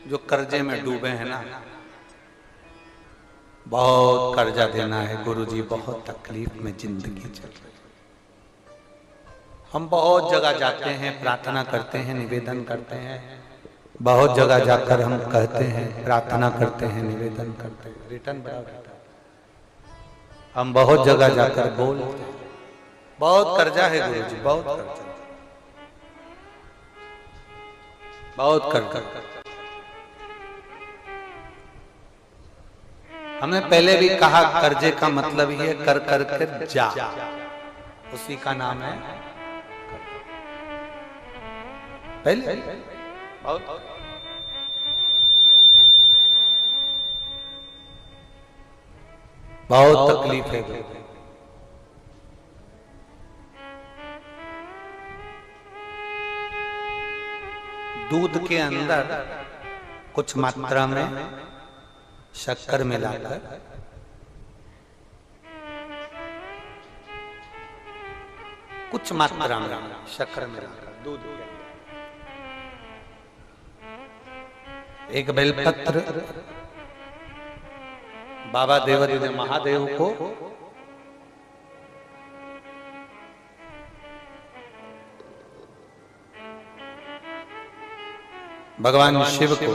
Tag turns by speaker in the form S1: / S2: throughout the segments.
S1: जो कर्जे में डूबे हैं ना, बहुत कर्जा देना है गुरुजी, बहुत तकलीफ में जिंदगी चल रही है। हम बहुत जगह जाते हैं, प्रार्थना करते हैं, निवेदन करते हैं, बहुत जगह जाकर हम कहते हैं, प्रार्थना करते हैं, निवेदन करते हैं, रिटर्न बराबर। हम बहुत जगह जाकर बोलते हैं, बहुत कर्जा है गुरुजी, बहुत कर्जा, बहुत कर्जा। हमने पहले भी कहा कर्जे का मतलब ही है कर कर के जा, उसी का नाम है पहले। बहुत तकलीफ है। दूध के अंदर कुछ मात्रा में शक्कर मिलाकर कुछ मात्रा में शक्कर मिलाकर दूध के अंदर एक बेलपत्र बाबा देवदेव महादेव को भगवान शिव को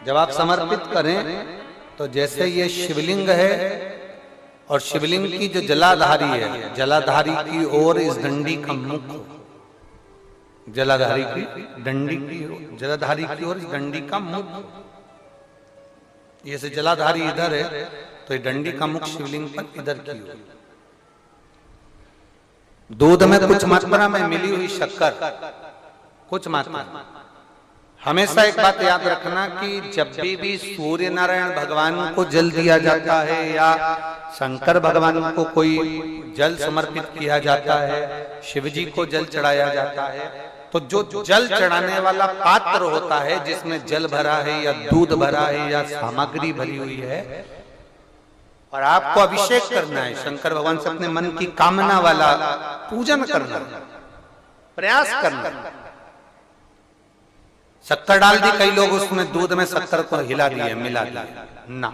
S1: जब आप समर्पित करें तो जैसे ये शिवलिंग है और शिवलिंग की जो जलाधारी है, जलाधारी की ओर इस डंडी का मुख, जलाधारी की डंडी की, जलाधारी की ओर इस डंडी का मुख, ये से जलाधारी इधर है तो ये डंडी का मुख शिवलिंग पर इधर की ओर। दूध में कुछ मात्रा में मिली हुई शक्कर, कुछ मात्रा। हमेशा एक बात याद रखना कि जब भी सूर्य नारायण भगवान को जल दिया जाता है या शंकर भगवान को कोई जल समर्पित किया जाता है, शिव जी को जल चढ़ाया जाता है, तो जो जल चढ़ाने वाला पात्र होता है जिसमें जल भरा है या दूध भरा है या सामग्री भरी हुई है और आपको अभिषेक करना है, शंकर भगवान से अपने मन की कामना वाला पूजन करना, प्रयास करना। शक्कर डाल दी, कई लोग उसमें दूध में शक्कर को हिला दिए, मिला दिए ना,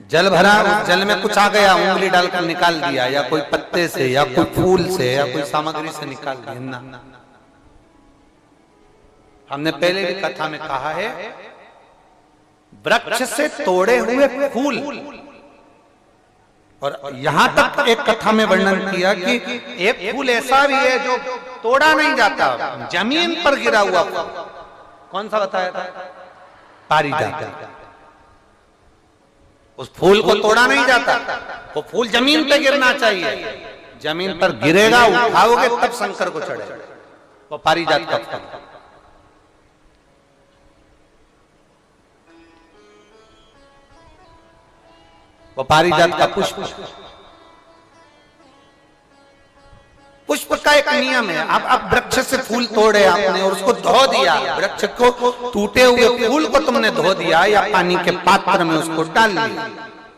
S1: जल भरा, जल में कुछ आ गया, उंगली डालकर निकाल दिया या कोई पत्ते से या कोई फूल से या कोई सामग्री से निकाल दिया ना। हमने पहले भी कथा में कहा है, वृक्ष से तोड़े हुए फूल, और यहां तक एक कथा में वर्णन किया कि एक फूल ऐसा भी है जो तोड़ा नहीं जाता, जमीन पर गिरा हुआ फूल। कौन सा बताया था? पारिजात। उस फूल को तोड़ा नहीं जाता, वो फूल जमीन पे गिरना चाहिए, जमीन पर गिरेगा, उठाओगे तब शंकर को चढ़ेगा, वो पारिजात का फल। वो पारिजात का पुष्प, पुष्प का एक नियम है। अब वृक्ष से फूल तोड़े आपने और उसको धो दिया, वृक्ष को, टूटे हुए फूल को तुमने धो दिया या पानी के पात्र में उसको डाल लिया,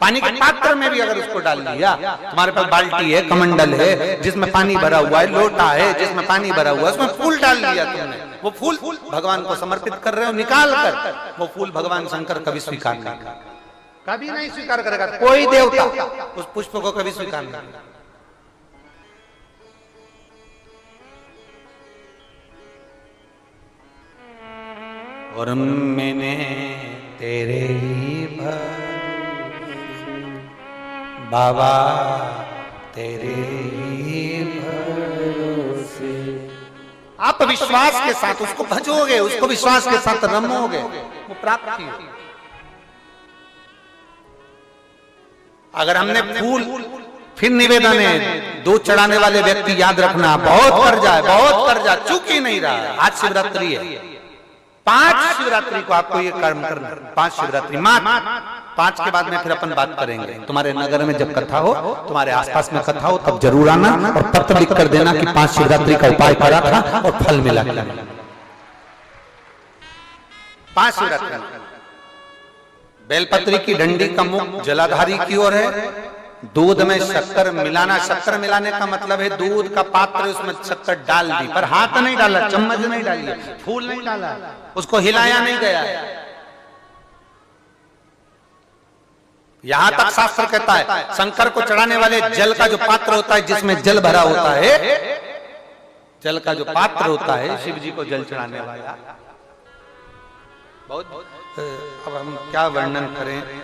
S1: पानी के पात्र में भी अगर उसको डाल दिया, तुम्हारे पास बाल्टी है, कमंडल है जिसमें पानी भरा हुआ है, लोटा है जिसमें पानी भरा हुआ है, उसमें फूल डाल दिया तुमने, वो फूल भगवान को समर्पित कर रहे हो, निकाल कर वो फूल भगवान शंकर कभी स्वीकार नहीं करेगा, कभी नहीं स्वीकार करेगा, कोई देवता उस पुष्प को कभी स्वीकार नहीं करेगा। और मैंने तेरे ही बाबा तेरे ही भरोसे, आप विश्वास के साथ उसको भजोगे, उसको विश्वास के साथ रमोगे, वो प्राप्ति होगी। अगर हमने फूल, फिर निवेदन है, दूध चढ़ाने वाले व्यक्ति याद रखना, बहुत कर्जा है, बहुत कर्जा, चूक ही नहीं रहा। आज शिवरात्रि है, 5 शिवरात्रि को आपको ये कर्म करना, 5 शिवरात्रि, 5 के बाद में फिर अपन बात करेंगे। तुम्हारे नगर में जब कथा हो, तुम्हारे आसपास में कथा हो, तब जरूर आना और पत्र लिख कर देना कि 5 शिवरात्रि का उपाय करा था और फल मिला। 5 शिवरात्रि बेलपत्री की डंडी का मुख जलाधारी की ओर है दूध में शक्कर मिलाना, शक्कर मिलाने का मतलब है दूध का पात्र उसमें शक्कर डाल दी, पर हाथ नहीं डाला, चम्मच नहीं डाली, फूल नहीं डाला, उसको हिलाया नहीं गया। यहां तक शास्त्र कहता है शंकर को चढ़ाने वाले जल का जो पात्र होता है, जिसमें जल भरा होता है, जल का जो पात्र होता है, शिव जी को जल चढ़ाने वाला, बहुत अब हम क्या वर्णन करें,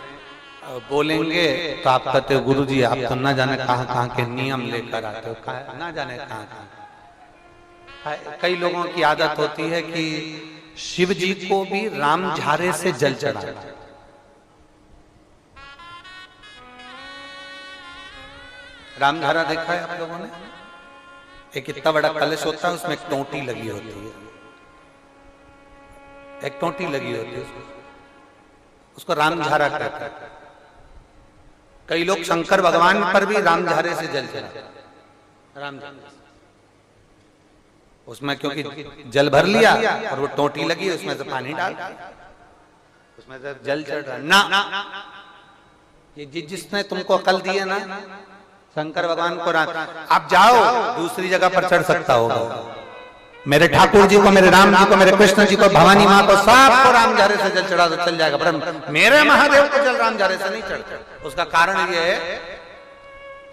S1: बोलेंगे तो आप कहते हो गुरु जी आप तो ना जाने कहां कहां के नियम लेकर आते हो, ना जाने कहां कहां। कई लोगों की आदत होती है कि शिव जी को भी राम झारे से जल चढ़ाना। राम झारा देखा है आप लोगों ने? एक इतना बड़ा कलश होता है, उसमें एक टोंटी लगी होती है, एक टोंटी लगी होती है, उसको राम झारा कहते हैं। कई लोग शंकर भगवान पर भी राम झारे से जल चढ़ाते, राम झारे उसमें, क्योंकि जल भर लिया और वो टोंटी लगी, उसमें से पानी डाल, उसमें से जल चढ़ रहा ना। ये जिसने तुमको अकल दी है ना, शंकर भगवान को आप जाओ दूसरी जगह पर चढ़ सकता होगा, मेरे ठाकुर जी को, मेरे राम जी को, मेरे कृष्ण जी को, भवानी माँ को, सबको राम झारे से जल चढ़ा तो चल जाएगा, पर मेरे महादेव को जल राम झारे से नहीं चढ़ता। उसका कारण ये है,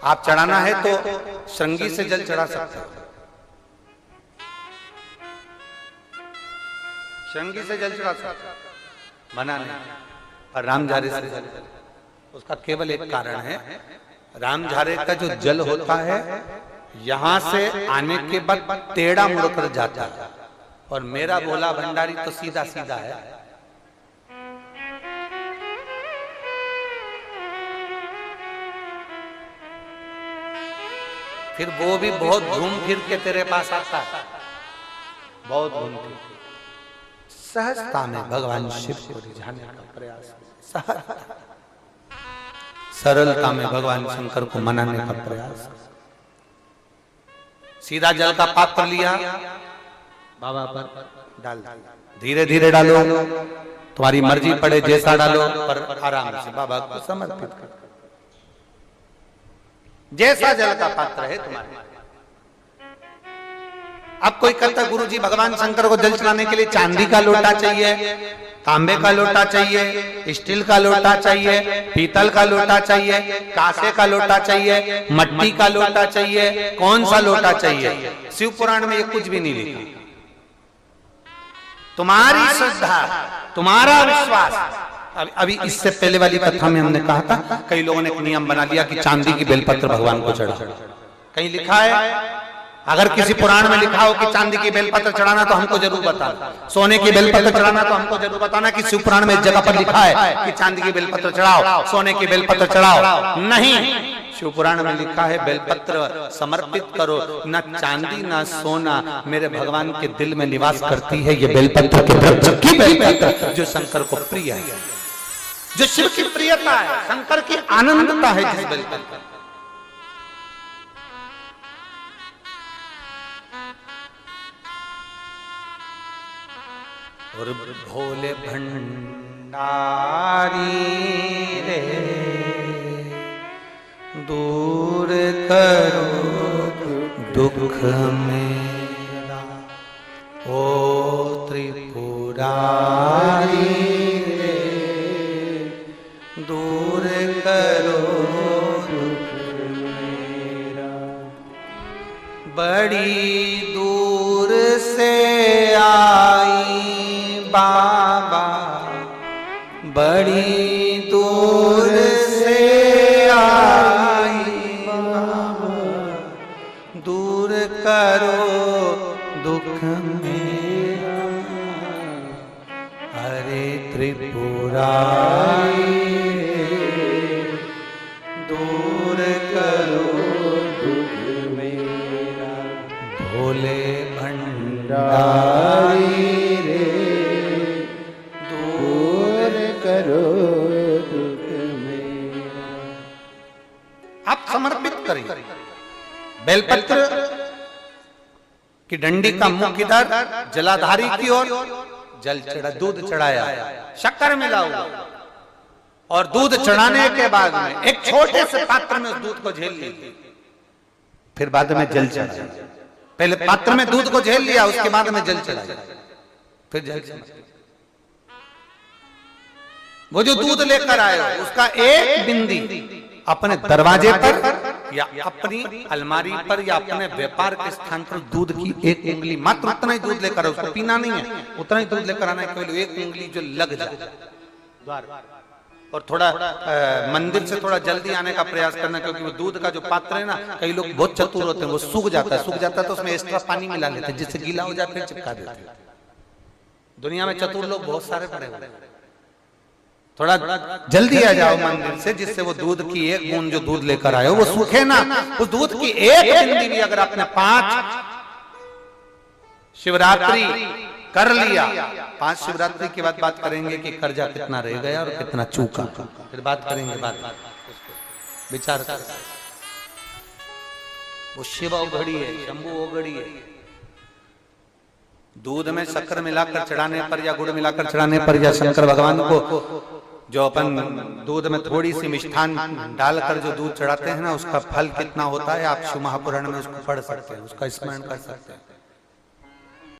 S1: आप चढ़ाना है तो श्रृंगी से जल चढ़ा सकते हो, श्रृंगी से जल चढ़ा सकते, मना नहीं, पर राम झारे से जल, उसका केवल एक कारण है, राम झारे का जो जल होता है यहां से आने के बाद टेढ़ा मुड़कर जाता है, और मेरा भोला भंडारी तो सीधा सीधा है। फिर वो भी बहुत घूम फिर के तेरे पास आता है, बहुत घूम फिर, सहजता में भगवान शिव को रिझाने का प्रयास, सहजता, सरलता में भगवान शंकर को मनाने का प्रयास। सीधा जल का पात्र लिया, बाबा पर डाल, धीरे धीरे डालो, तुम्हारी मर्जी पड़े जैसा डालो, पर आराम से बाबा को समर्पित कर, जैसा जल का पात्र है तुम्हारे। अब कोई कहता गुरु जी भगवान शंकर को जल चढ़ाने के लिए चांदी का लोटा चाहिए, तांबे का लोटा चाहिए, स्टील का लोटा चाहिए, पीतल का लोटा चाहिए, कांसे का लोटा चाहिए, मट्टी का लोटा चाहिए, कौन सा लोटा चाहिए? शिव पुराण में ये कुछ भी नहीं लिखा। तुम्हारी श्रद्धा, तुम्हारा विश्वास। अभी इससे पहले वाली कथा में हमने कहा था, कई लोगों ने एक नियम बना लिया कि चांदी की बेलपत्र भगवान को चढ़ा। कहीं लिखा है? अगर किसी पुराण में लिखा हो कि चांदी की बेलपत्र चढ़ाना तो हमको जरूर बताना, सोने की बेलपत्र चढ़ाना तो हमको जरूर बताना कि शिव पुराण में इस जगह पर लिखा है कि चांदी की बेलपत्र चढ़ाओ, सोने की बेलपत्र चढ़ाओ। नहीं, शिव पुराण में लिखा है बेलपत्र समर्पित करो, न चांदी न सोना मेरे भगवान के दिल में निवास करती है ये बेलपत्र के वृक्ष की बेलपत्र, जो शंकर को प्रिय है, जो शिव की प्रियता है, शंकर की आनंदता है जिस बेलपत्र। और भोले भंडारी रे दूर करो दुख मेरा, ओ त्रिपुरारी रे दूर करो दुख मेरा। बड़ी दूर से आई बाबा, बड़ी दूर से आई बाबा, दूर करो दुख मेरा। हरे त्रिपुरारी दूर करो दुख मेरा, भोले भंडारी करो दुख मेरा। आप समर्पित करें बेलपत्र की डंडी का मुख इधर, जलाधारी की ओर, जल चढ़ा, दूध चढ़ाया, शक्कर मिला हुआ, और दूध चढ़ाने के बाद में एक छोटे से पात्र में उस दूध को झेल लिया, फिर बाद में जल चढ़ाया। पहले पात्र में दूध को झेल लिया, उसके बाद में जल चढ़ाया, फिर जल चढ़ाया। वो जो दूध लेकर आए उसका एक बिंदी अपने दरवाजे पर या अपनी अलमारी पर या अपने व्यापार के स्थान पर दूध की एक उंगली, मात्र उतना ही दूध लेकर, उसको पीना नहीं है, उतना ही दूध लेकर आना है, केवल एक उंगली जो लग जाए। और थोड़ा मंदिर से थोड़ा जल्दी आने का प्रयास करना, क्योंकि वो दूध का जो पात्र है ना, कई लोग बहुत चतुर होते हैं, वो सूख जाता है तो उसमें एक्स्ट्रा पानी मिला लेते हैं, जिससे गीला हो जाए फिर चिपका देते हैं। दुनिया में चतुर लोग बहुत सारे पड़े हुए हैं। थोड़ा जल्दी आ जाओ मंदिर से, जिससे वो दूध की एक बूंद जो दूध लेकर आए वो सूखे ना। उस दूध की एक बूंद भी अगर आपने 5 शिवरात्रि कर लिया, 5 शिवरात्रि के बाद बात करेंगे कि कर्जा कितना रह गया और कितना चूका, फिर बात करेंगे, बात विचार कर। वो शिव औघड़ी है, शंभु औघड़ी है। दूध में शक्कर मिलाकर चढ़ाने पर या गुड़ मिलाकर चढ़ाने पर या शंकर भगवान को जो अपन दूध में थोड़ी सी मिष्ठान डालकर जो दूध चढ़ाते हैं ना, उसका फल कितना होता है आप शिव महापुराण में उसको पढ़ सकते हैं, उसका स्मरण कर सकते हैं।